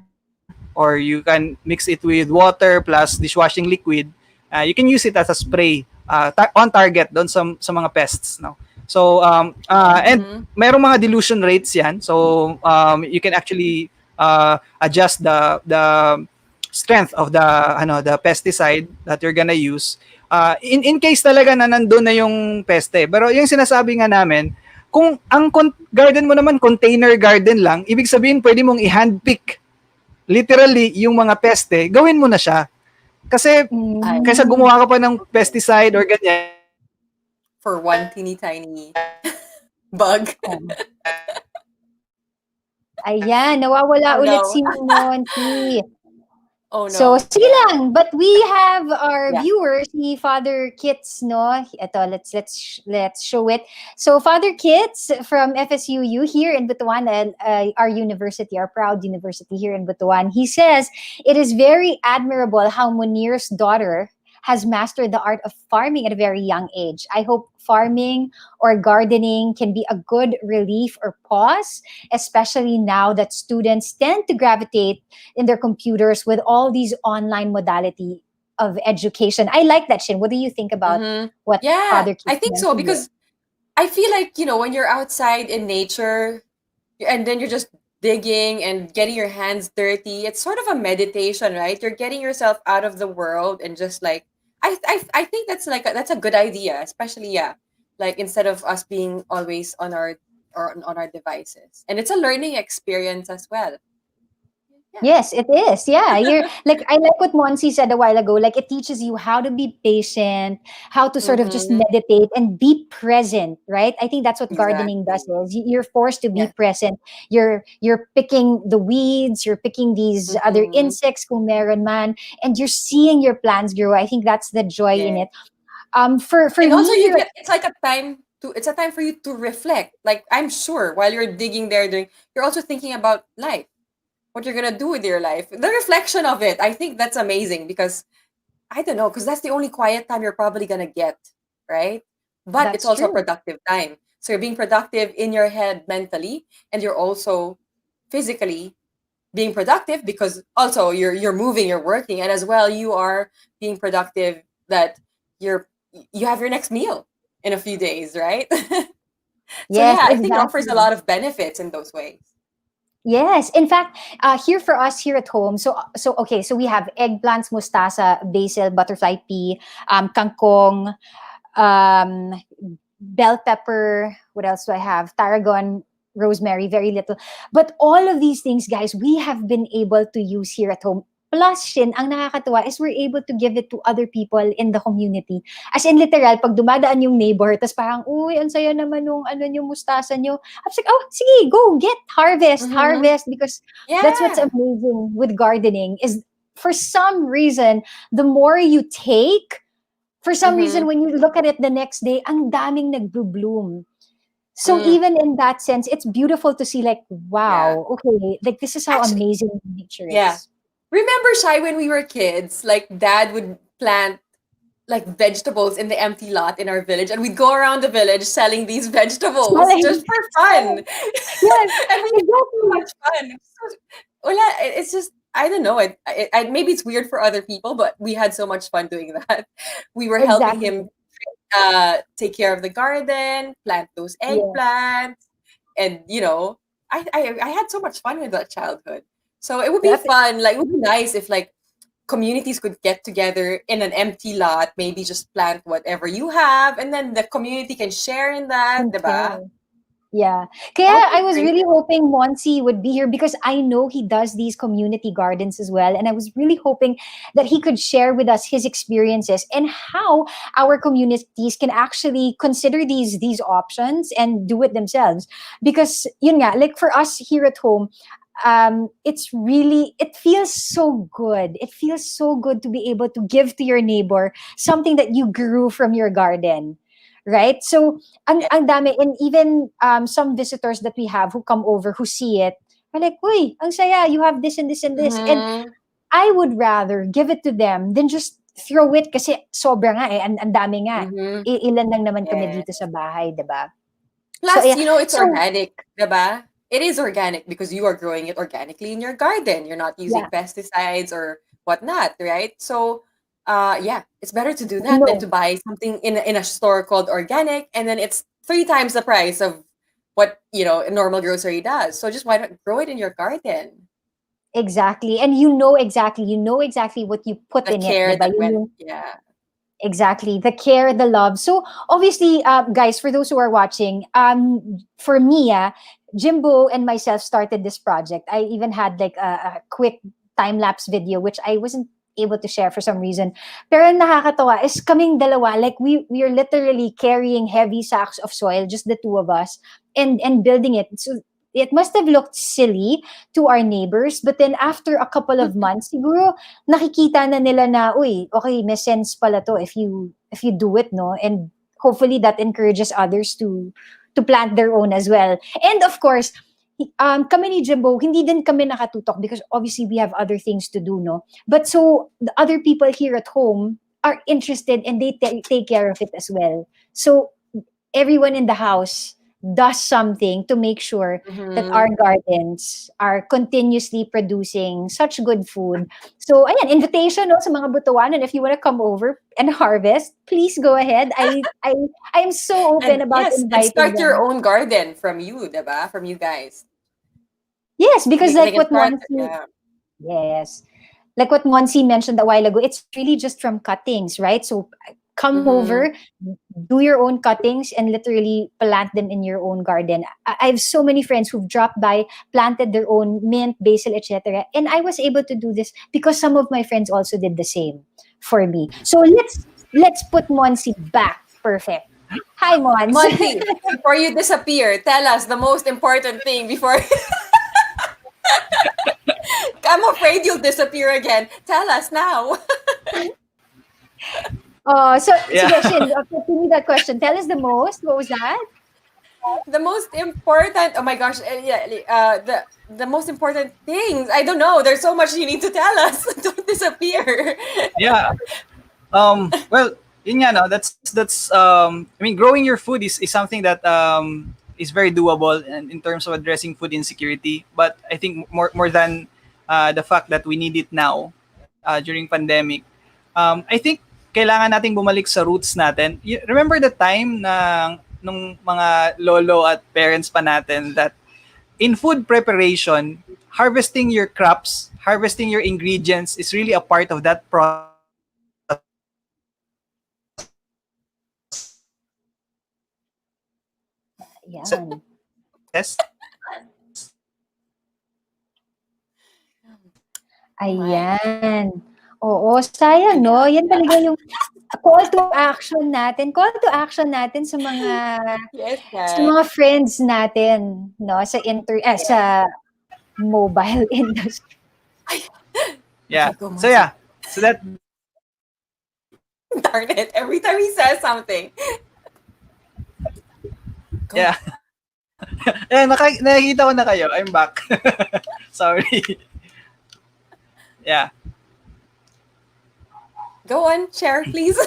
or you can mix it with water plus dishwashing liquid. You can use it as a spray on target doon sa mga pests, no. So and merong mga dilution rates yan. So you can actually adjust the strength of the pesticide that you're gonna use. In case talaga na nandun na yung peste. Pero yung sinasabi nga namin, kung ang garden mo naman container garden lang, ibig sabihin pwede mong i-handpick literally yung mga peste, gawin mo na siya. Kasi kaysa gumawa ka pa ng pesticide or ganyan, for one teeny tiny bug. Oh. Ayan, nawawala Oh ulit no. si Monty. Oh So, no. sige Yeah. lang. But we have our Yeah. viewer, si Father Kits, no? Ito, let's show it. So, Father Kits from FSUU here in Butuan, our university, our proud university here in Butuan, he says, it is very admirable how Munir's daughter has mastered the art of farming at a very young age. I hope farming or gardening can be a good relief or pause, especially now that students tend to gravitate in their computers with all these online modality of education. I like that, Shin. What do you think about Mm-hmm. what Yeah, Father I keeps think so mentioning? because I feel like, when you're outside in nature and then you're just digging and getting your hands dirty, it's sort of a meditation, right? You're getting yourself out of the world and just like I think that's a good idea, especially like instead of us being always on our devices. And it's a learning experience as well. Yeah. Yes, it is. Yeah, you're like I like what Monsi said a while ago. Like it teaches you how to be patient, how to sort of just Mm-hmm. meditate and be present, right? I think that's what gardening does. Exactly. Is you're forced to be Yeah. present. You're picking the weeds, you're picking these other Mm-hmm. insects, kung meron man, and you're seeing your plants grow. I think that's the joy in Yeah. it. For And also me here, it's like a time for you to reflect. Like I'm sure while you're digging there doing, you're also thinking about life, what you're gonna do with your life. The reflection of it, I think that's amazing because I don't know, because that's the only quiet time you're probably gonna get, right? But it's that's also a true. productive time. So you're being productive in your head mentally, and you're also physically being productive because also you're moving, you're working, and as well you are being productive that you're you have your next meal in a few days, right? So Yes, yeah, I think it offers a exactly. lot of benefits in those ways. Yes, in fact, here for us here at home, so okay, so we have eggplants, mustasa, basil, butterfly pea, kangkong, um, bell pepper. What else do I have? Tarragon, rosemary, very little. But all of these things, guys, we have been able to use here at home. Plus, Shin, ang nakakatuwa is we're able to give it to other people in the community. As in literal, pag dumadaan yung neighbor, tapos parang, uy, ang saya naman nung ano nyo, mustasa nyo. I was like, oh, sige, go, get, harvest, Mm-hmm. harvest. Because that's what's Yeah. amazing with gardening is for some reason, the more you take, for some reason, Mm-hmm. when you look at it the next day, ang daming nagbo-bloom. So Mm. even in that sense, it's beautiful to see like, Yeah. wow, okay, like this is how Actually, amazing nature yeah. is. Remember, Shai, when we were kids, like dad would plant like vegetables in the empty lot in our village, and we'd go around the village selling these vegetables Smelling. just for fun. Yes, And we had so exactly. much fun. Wala, it's just I don't know. Maybe it's weird for other people, but we had so much fun doing that. We were helping Exactly. him take care of the garden, plant those Yeah, eggplants, and I had so much fun with that childhood. So it would be yep, fun. Like it would be nice if like communities could get together in an empty lot, maybe just plant whatever you have, and then the community can share in that, can diba? share. Yeah. Kaya That would be I was great. really hoping Monsi would be here because I know he does these community gardens as well. And I was really hoping that he could share with us his experiences and how our communities can actually consider these options and do it themselves. Because yun nga, like for us here at home, it feels so good. It feels so good to be able to give to your neighbor something that you grew from your garden. Right? So Yeah. ang dami, and even some visitors that we have who come over who see it are like, "Uy, ang saya, you have this and this and this." And Mm-hmm. I would rather give it to them than just throw it kasi sobra nga eh, ang dami nga. Mm-hmm. Ilan lang naman kami Yeah. dito sa bahay, 'di ba? So Plus, yeah. it's So organic, diba? It is organic because you are growing it organically in your garden. You're not using yeah, pesticides or whatnot, right? So, yeah, it's better to do I that than know. to buy something in a store called organic, and then it's three times the price of what a normal grocery does. So just why not grow it in your garden? Exactly. And you know exactly what you put The in it, care 'di ba? that went, yeah. Exactly. The care, the love. So obviously, guys, for those who are watching, for me, Jimbo and myself started this project. I even had like a quick time lapse video, which I wasn't able to share for some reason. Pero ang nakakatawa is kaming dalawa, like we are literally carrying heavy sacks of soil, just the two of us, and building it. So it must have looked silly to our neighbors, but then after a couple of months, siguro nakikita na nila na, uy, okay, may sense pala to if you do it, no? And hopefully that encourages others to plant their own as well. And of course, kami ni Jimbo, hindi din kami nakatutok because obviously we have other things to do, no? But so the other people here at home are interested and they take care of it as well. So everyone in the house does something to make sure that our gardens are continuously producing such good food. So, ayan, invitation no, sa mga Butuanan, if you want to come over and harvest, please go ahead. I'm so open about yes, inviting and start them. your own garden from you, diba? From you guys. Yes, because They like can what start, Monsi, yes, like what Monsi mentioned a while ago, it's really just from cuttings, right? So come over, do your own cuttings, and literally plant them in your own garden. I have so many friends who've dropped by, planted their own mint, basil, etc. And I was able to do this because some of my friends also did the same for me. So let's put Monsi back. Perfect. Hi, Mons. Monty, before you disappear, tell us the most important thing before. I'm afraid you'll disappear again. Tell us now. So Yeah. sige, Shin, continue that question. Tell us the most. What was that? The most important. Oh my gosh! The most important things. I don't know. There's so much you need to tell us. Don't disappear. Yeah. Well, yun nga, no, that's I mean, growing your food is something that is very doable in terms of addressing food insecurity. But I think more than the fact that we need it now during pandemic, I think kailangan nating bumalik sa roots natin. Remember the time na nung mga lolo at parents pa natin that in food preparation, harvesting your crops, harvesting your ingredients is really a part of that process. Yan. Ayan. Oo, sayang, no? Yan talaga yung call to action natin. Call to action natin sa mga Yes, sa mga friends natin, no? Sa mobile industry. Yeah. Go, So yeah. So that Darn it! Every time he says something. Go. yeah. Eh, nakikita ko na kayo. I'm back. Sorry. Yeah. Go on, share, please.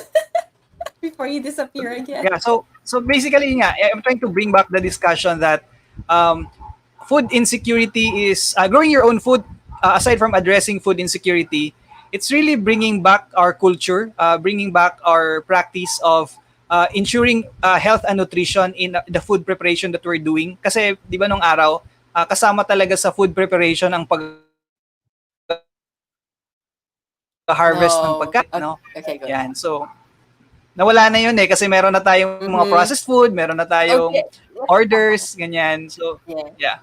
Before you disappear again. Yeah. So basically, nga, I'm trying to bring back the discussion that food insecurity is growing your own food. Aside from addressing food insecurity, it's really bringing back our culture, bringing back our practice of ensuring health and nutrition in the food preparation that we're doing. Kasi, di ba nung araw, kasama talaga sa food preparation ang harvest ng pagkain, no? Okay, good. Yan. So, nawala na yun kasi meron na tayong mga processed food, meron na tayong orders, ganyan. So, yeah.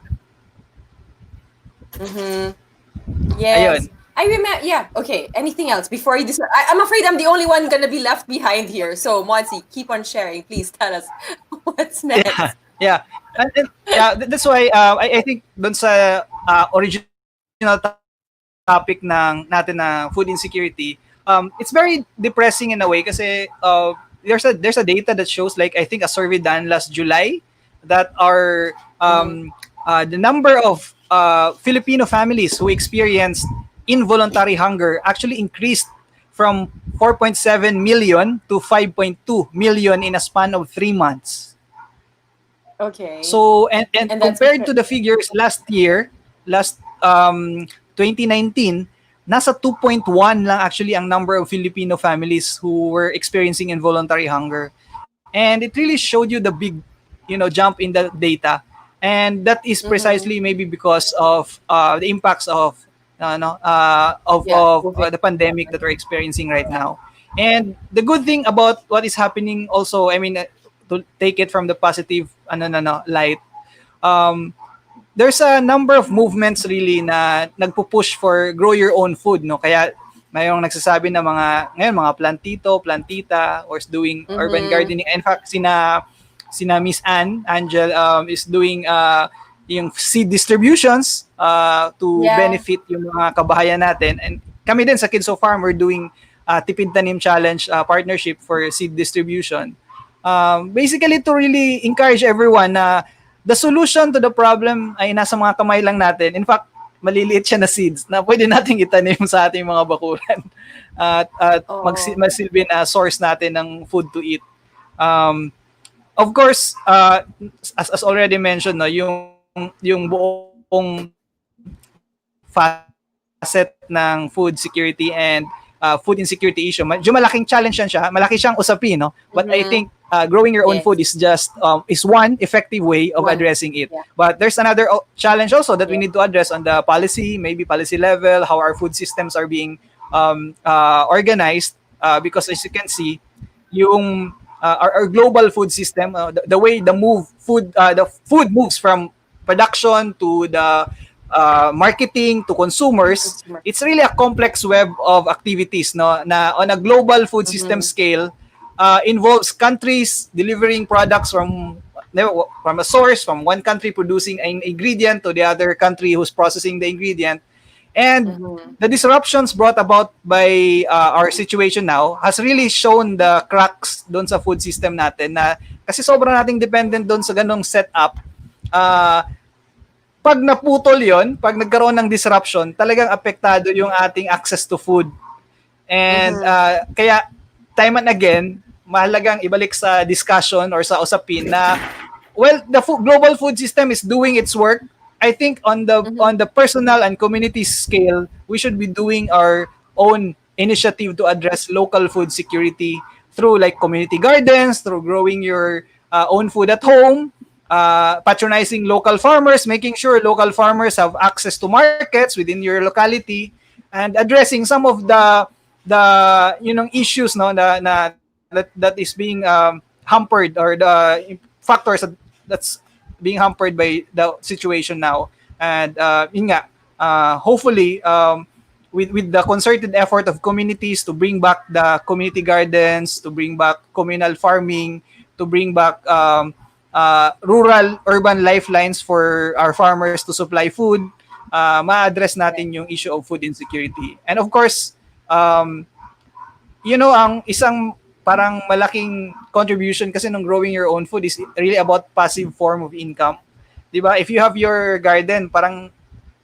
Yes. Ayun. I remember, yeah, okay. Anything else before you I'm afraid I'm the only one gonna be left behind here. So, Monsi, keep on sharing. Please tell us what's next. Yeah. And that's why I think dun sa original topic natin na food insecurity, it's very depressing in a way kasi there's a data that shows, like, I think a survey done last July that our the number of Filipino families who experienced involuntary hunger actually increased from 4.7 million to 5.2 million in a span of 3 months. Okay. So and compared that's to the figures last 2019, nasa 2.1 lang actually ang number of Filipino families who were experiencing involuntary hunger. And it really showed you the big, jump in the data. And that is precisely maybe because of the impacts of the pandemic that we're experiencing right now. And the good thing about what is happening also, I mean, to take it from the positive light, there's a number of movements really na nagpo-push for grow your own food, no? Kaya Mayroong nagsasabi na ngayon mga plantito, plantita, or is doing urban gardening. In fact, sina Miss Angel is doing yung seed distributions to benefit yung mga kabahayan natin. And kami din sa Kids So Farm, we're doing Tipid Tanim Challenge partnership for seed distribution. Basically to really encourage everyone na the solution to the problem ay nasa mga kamay lang natin. In fact, maliliit siya na seeds na pwede nating itanim sa ating mga bakuran at magsilbi na source natin ng food to eat. Of course, as already mentioned, no, yung buong facet ng food security and food insecurity issue, malaking challenge siya, malaki siyang usapin, no? But I think growing your own food is just is one effective way of addressing it. Yeah. But there's another challenge also that we need to address on the policy level, how our food systems are being organized. Because as you can see, yung our global food system, the way the food moves from production to the marketing to consumers, it's really a complex web of activities, no, na on a global food system scale involves countries delivering products from a source, from one country producing an ingredient to the other country who's processing the ingredient. And the disruptions brought about by our situation now has really shown the cracks doon sa food system natin, na kasi sobrang nating dependent doon sa ganong setup. Pag naputol yon, pag nagkaroon ng disruption, talagang apektado yung ating access to food. And kaya time and again, mahalagang ibalik sa discussion or sa usapin na, well, the global food system is doing its work. I think on the personal and community scale, we should be doing our own initiative to address local food security through like community gardens, through growing your own food at home, patronizing local farmers, making sure local farmers have access to markets within your locality, and addressing some of the issues, no, that is being hampered, or the factors that's being hampered by the situation now. And hopefully with the concerted effort of communities to bring back the community gardens, to bring back communal farming, to bring back rural urban lifelines for our farmers to supply food, ma-address natin yung issue of food insecurity. And of course, ang isang parang malaking contribution kasi ng growing your own food is really about passive form of income. 'Di ba? If you have your garden, parang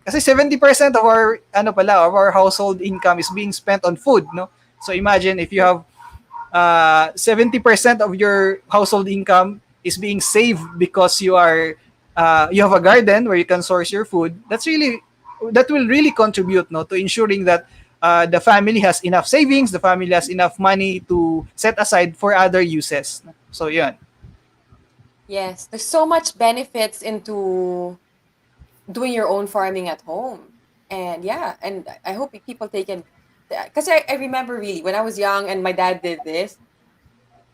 kasi 70% of our household income is being spent on food, no? So imagine if you have 70% of your household income is being saved because you have a garden where you can source your food. That will really contribute, no, to ensuring that the family has enough savings, the family has enough money to set aside for other uses. So, yun. Yes, there's so much benefits into doing your own farming at home. And and I hope people take it. Because I remember really when I was young and my dad did this,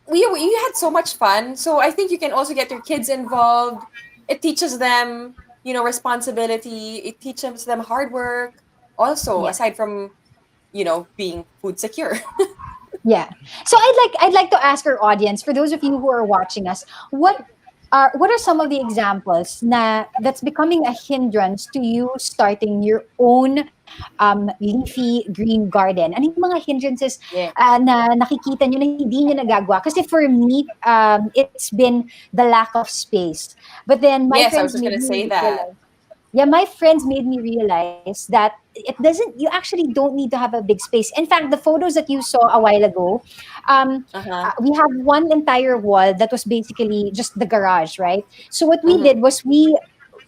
we had so much fun. So I think you can also get your kids involved. It teaches them, responsibility. It teaches them hard work. Also, aside from being food secure. Yeah. So I'd like to ask our audience, for those of you who are watching us, what are some of the examples that's becoming a hindrance to you starting your own leafy green garden? Ano yung mga hindrances na nakikita nyo na hindi nyo nagagawa? Kasi for me, it's been the lack of space. But then my friends made me realize, my friends made me realize that you actually don't need to have a big space. In fact, the photos that you saw a while ago, we have one entire wall that was basically just the garage, right? So what we did was we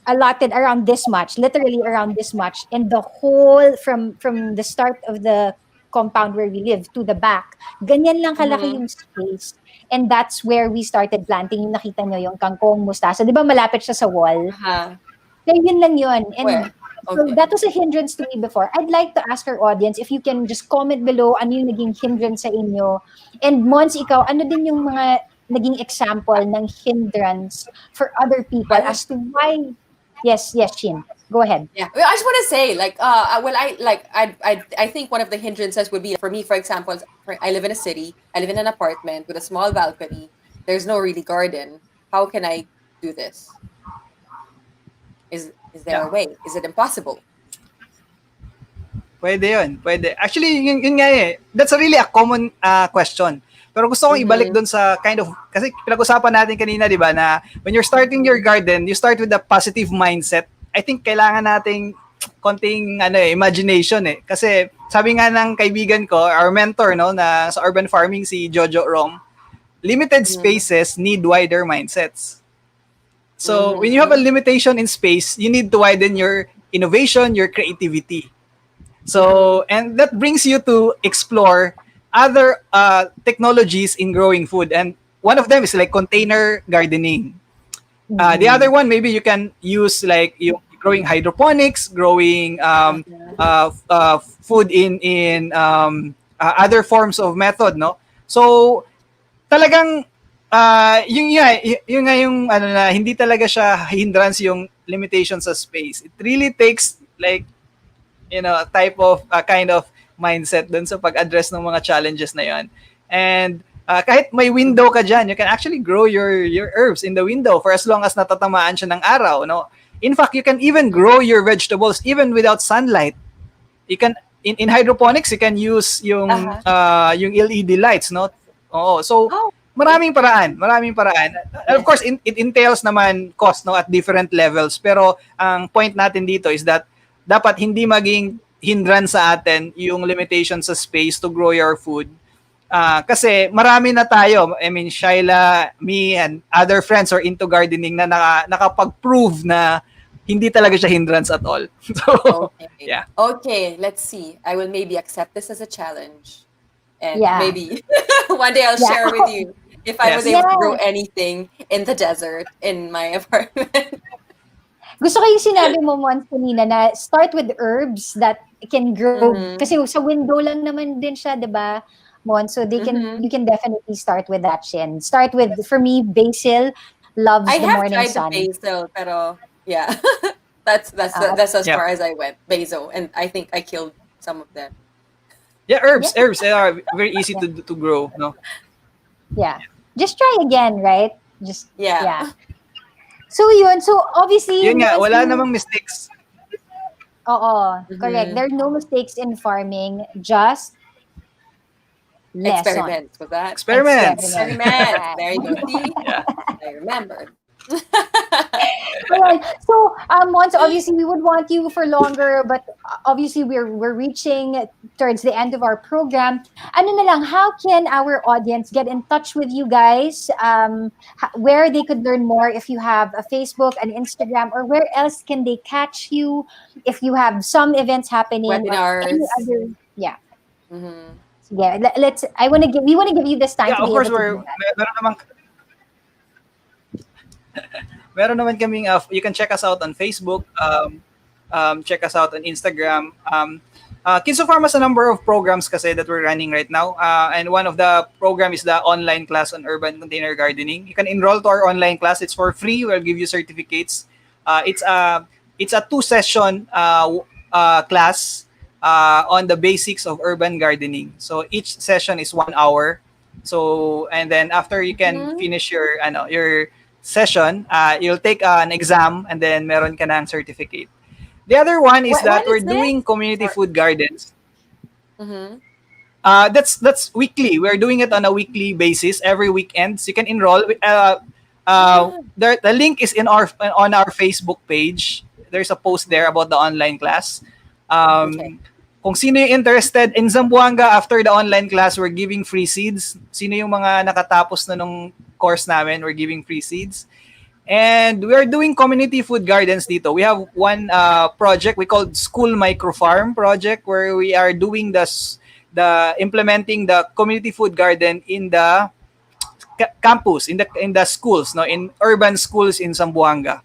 allotted around this much, literally around this much, and the whole from the start of the compound where we live to the back, ganyan lang kalaki yung space. And that's where we started planting. Yung nakita nyo, yung kangkong, mustasa. Di ba malapit siya sa wall? Kaya yun lang yun. And so that was a hindrance to me before. I'd like to ask our audience if you can just comment below ano yung naging hindrance sa inyo. And Mons, ikaw, ano din yung mga naging example ng hindrance for other people as to why... Yes, Shin. Go ahead. Yeah, well, I just want to say, like, well, I think one of the hindrances would be for me, for example, I live in a city, I live in an apartment with a small balcony. There's no really garden. How can I do this? Is there Yeah. a way? Is it impossible? Pwede yun. Pwede. Actually, yun nga eh. That's really a common question. Pero gusto kong ibalik doon sa kind of, kasi pinag-usapan natin kanina, di ba, na when you're starting your garden, you start with a positive mindset. I think kailangan nating konting imagination eh. Kasi sabi nga ng kaibigan ko, our mentor no, na sa urban farming, si Jojo Rom, limited spaces need wider mindsets. So when you have a limitation in space, you need to widen your innovation, your creativity. So, and that brings you to explore other technologies in growing food. And one of them is like container gardening. The other one, maybe you can use like growing hydroponics, growing food in other forms of method, no? So, talagang yung hindi talaga siya hindrance yung limitations sa space. It really takes like a type of kind of mindset dun sa pag-address ng mga challenges na yon. And kahit may window ka dyan, you can actually grow your herbs in the window for as long as natatamaan siya ng araw, no? In fact, you can even grow your vegetables even without sunlight. You can in hydroponics, you can use yung LED lights, no? So maraming paraan. And of course, it entails naman cost, no, at different levels. Pero ang point natin dito is that dapat hindi maging hindrance sa atin yung limitation sa space to grow your food. Kasi marami na tayo. I mean, Shaila, me, and other friends are into gardening na nakapag-prove na hindi talaga siya hindrance at all. So, okay. Yeah. Okay, let's see. I will maybe accept this as a challenge. And Yeah. maybe one day I'll share with you if I was able to grow anything in the desert in my apartment. Gusto ko yung sinabi mo once kanina na start with herbs that can grow. Kasi sa window lang naman din siya, di ba, Mon? So you can definitely start with that, Shin. Start with, for me, basil loves I the have morning tried sun. the basil, pero yeah, that's as far as I went. Basil, and I think I killed some of them. Yeah, herbs they are very easy to grow, no? Yeah. Just try again, right? Just Yeah. So yun, so obviously Yun nga, wala namang mistakes. Oo, correct. There are no mistakes in farming, just lessons. Experiments with that. Experiments. There you go. See? Yeah. I remembered. Alright. So, Mons, obviously we would want you for longer, but obviously we're reaching towards the end of our program. Ano na lang, how can our audience get in touch with you guys? Where they could learn more, if you have a Facebook, an Instagram, or where else can they catch you if you have some events happening? Webinars. Or any other, yeah. Yeah, we want to give you this time Yeah, to of be course, able to do that. meron naman kaming, you can check us out on Facebook, check us out on Instagram. Kinsofarm has a number of programs kasi that we're running right now. And one of the program is the online class on urban container gardening. You can enroll to our online class. It's for free. We'll give you certificates. It's a 2-session class on the basics of urban gardening. So each session is 1 hour. So, and then after you can finish your session, you'll take an exam and then meron ka ng certificate. The other one is that we're doing community food gardens. That's weekly. We're doing it on a weekly basis, every weekend. So you can enroll. The link is on our Facebook page. There's a post there about the online class. Kung sino yung interested, in Zamboanga, after the online class, we're giving free seeds. Sino yung mga nakatapos na nung course namin, we're giving free seeds. And we are doing community food gardens dito. We have one project we called School Microfarm project, where we are doing the implementing the community food garden in the campus, in the schools, no, in urban schools in Zamboanga.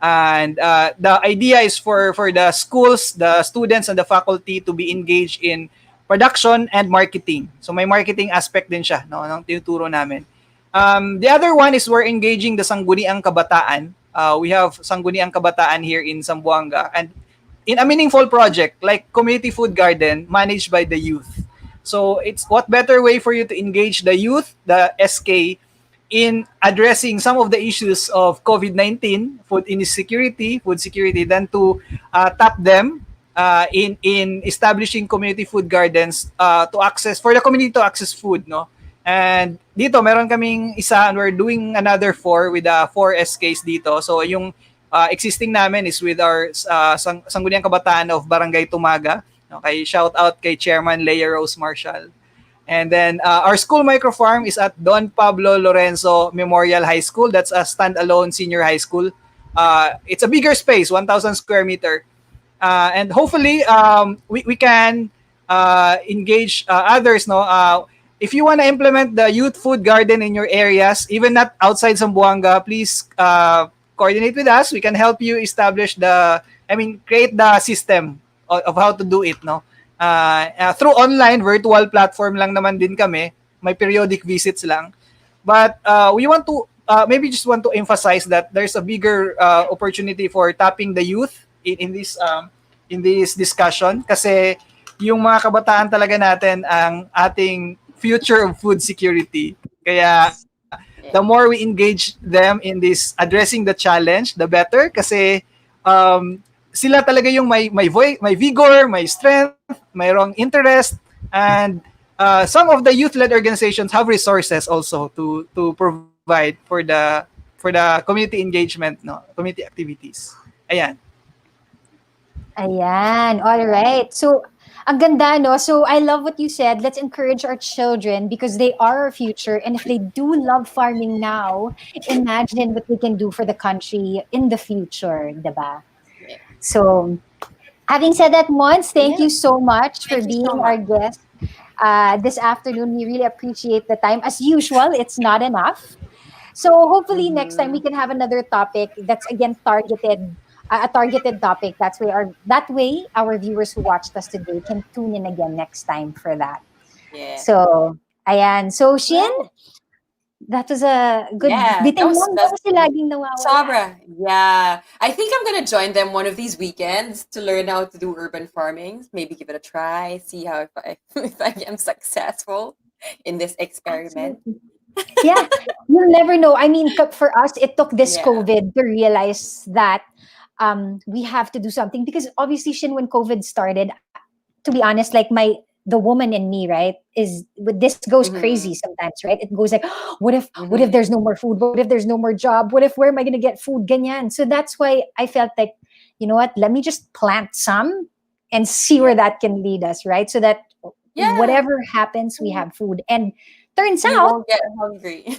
And the idea is for the schools, the students, and the faculty to be engaged in production and marketing. So may marketing aspect din siya, no, ng tinuturo namin. The other one is we're engaging the sangguniang kabataan We have Sangguniang Kabataan here in Zamboanga, and in a meaningful project like community food garden managed by the youth. So it's what better way for you to engage the youth, the SK, in addressing some of the issues of COVID-19, food security, than to tap them in establishing community food gardens to access for the community to access food, no. And dito meron kaming isa, and we're doing another four with four SKs dito. So yung existing namin is with our Sangguniang Kabataan of Barangay Tumaga. Okay, shout out kay Chairman Leia Rose Marshall. And then our school microfarm is at Don Pablo Lorenzo Memorial High School. That's a standalone senior high school. It's a bigger space, 1,000 square meter. And hopefully we can engage others. No, if you want to implement the youth food garden in your areas, even not outside Zamboanga, please coordinate with us. We can help you establish create the system of how to do it. No. Through online, virtual platform lang naman din kami. May periodic visits lang. But we want to maybe just want to emphasize that there's a bigger opportunity for tapping the youth in this discussion, kasi yung mga kabataan talaga natin ang ating future of food security. Kaya the more we engage them in this addressing the challenge, the better, kasi sila talaga yung may vigor, may strength, mayroong interest, and some of the youth-led organizations have resources also to provide for the community engagement, no, community activities. Ayan. All right. So, ang ganda, no? So, I love what you said. Let's encourage our children because they are our future. And if they do love farming now, imagine what we can do for the country in the future, diba? So, having said that, Mons, thank you so much for being our guest this afternoon. We really appreciate the time. As usual, it's not enough. So, hopefully next time we can have another topic that's again targeted, a targeted topic. That way our viewers who watched us today can tune in again next time for that. Yeah. So, ayan. So, Shin, that was a good bitin mo. Kasi laging nawawala. Sobra. Yeah. I think I'm going to join them one of these weekends to learn how to do urban farming. Maybe give it a try, see how if I am successful in this experiment. Absolutely. Yeah, you'll never know. I mean, for us, it took this COVID to realize that we have to do something, because obviously, Shin, when COVID started, to be honest, like the woman in me, right, this goes crazy sometimes, right? It goes like, what if there's no more food? What if there's no more job? Where am I going to get food? Ganyan. So that's why I felt like, you know what? Let me just plant some and see where that can lead us, right? So that whatever happens, we have food. And turns out, you won't get hungry.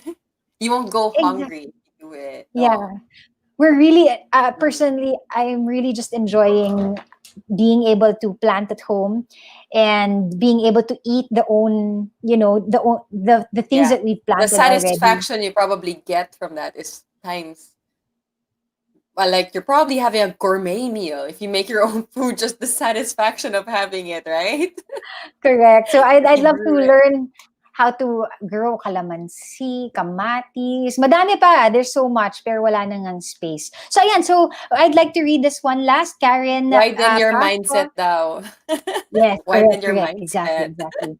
You won't go hungry to do it. Yeah. We're really, personally, I'm really just enjoying being able to plant at home and being able to eat the things that we planted. The satisfaction you probably get from that is times. Well, like you're probably having a gourmet meal if you make your own food. Just the satisfaction of having it, right? Correct. So I'd love to learn how to grow calamansi, kamatis. Madami pa. There's so much, pero wala na ngang space. So ayan, so I'd like to read this one last. Karen. Widen your mindset daw. Yes, widen your mindset. Exactly.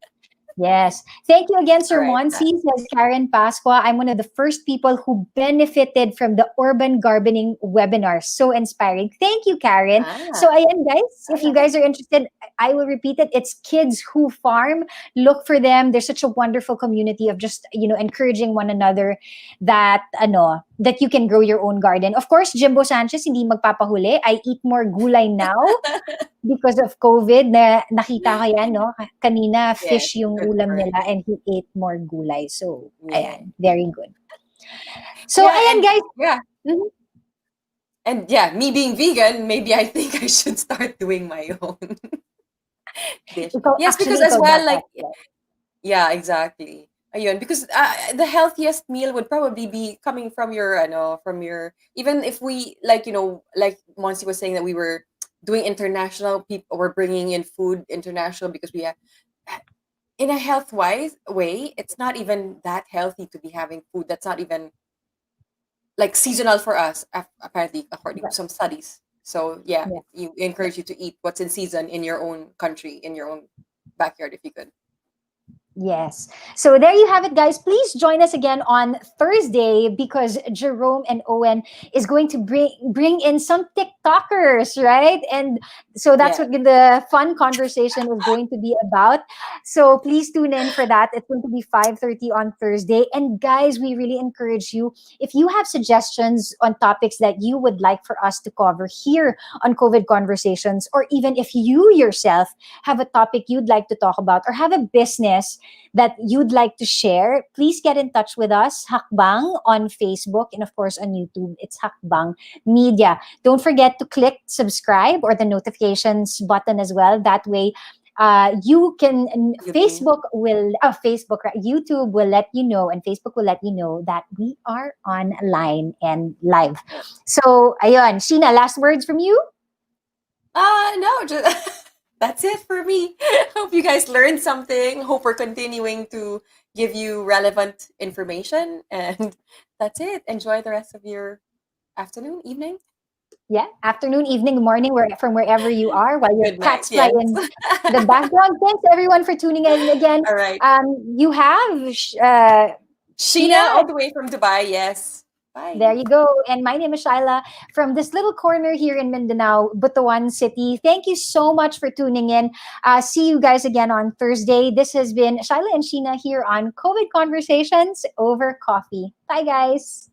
Yes. Thank you again, Sir Monsi, says Karen Pasqua. I'm one of the first people who benefited from the urban gardening webinar. So inspiring. Thank you, Karen. So ayan, guys, if you guys are interested, I will repeat it. It's Kids Who Farm. Look for them. There's such a wonderful community of just, encouraging one another that you can grow your own garden. Of course, Jimbo Sanchez, hindi magpapahuli. I eat more gulay now because of COVID. Nakita ko yan, no? Kanina, fish yung ulam nila and he ate more gulay. So, ayan, very good. So, ayan, guys. Yeah. Mm-hmm. And me being vegan, maybe I think I should start doing my own dish. Yes, because as well, like, exactly. Ayun, because the healthiest meal would probably be coming from your, even if we, like Monsi was saying that we were doing international, people were bringing in food international because we have, in a health-wise way, it's not even that healthy to be having food that's not even, like seasonal for us, apparently, according to Right. some studies. So yeah, Yeah. you encourage you to eat what's in season in your own country, in your own backyard, if you could. Yes. So there you have it, guys. Please join us again on Thursday because Jerome and Owen is going to bring in some TikTokers, right? And so that's Yeah. what the fun conversation is going to be about. So please tune in for that. It's going to be 5:30 on Thursday. And guys, we really encourage you, if you have suggestions on topics that you would like for us to cover here on COVID Conversations, or even if you yourself have a topic you'd like to talk about or have a business that you'd like to share, please get in touch with us. Hackbang on Facebook and of course on YouTube. It's Hackbang Media. Don't forget to click subscribe or the notifications button as well. That way, you can You can. Facebook will Facebook right, YouTube will let you know, and Facebook will let you know that we are online and live. Yeah. So ayun, Sheena, last words from you. No, just that's it for me. Hope you guys learned something. Hope we're continuing to give you relevant information. And that's it. Enjoy the rest of your afternoon, evening. Yeah, afternoon, evening, morning, from wherever you are, while your Good night. cats fly Yes. in the background. Thanks everyone for tuning in again. All right. You have Sheena, Sheena. all the way from Dubai. Yes. Bye. There you go. And my name is Shaila from this little corner here in Mindanao, Butuan City. Thank you so much for tuning in. See you guys again on Thursday. This has been Shaila and Sheena here on COVID Conversations over coffee. Bye, guys.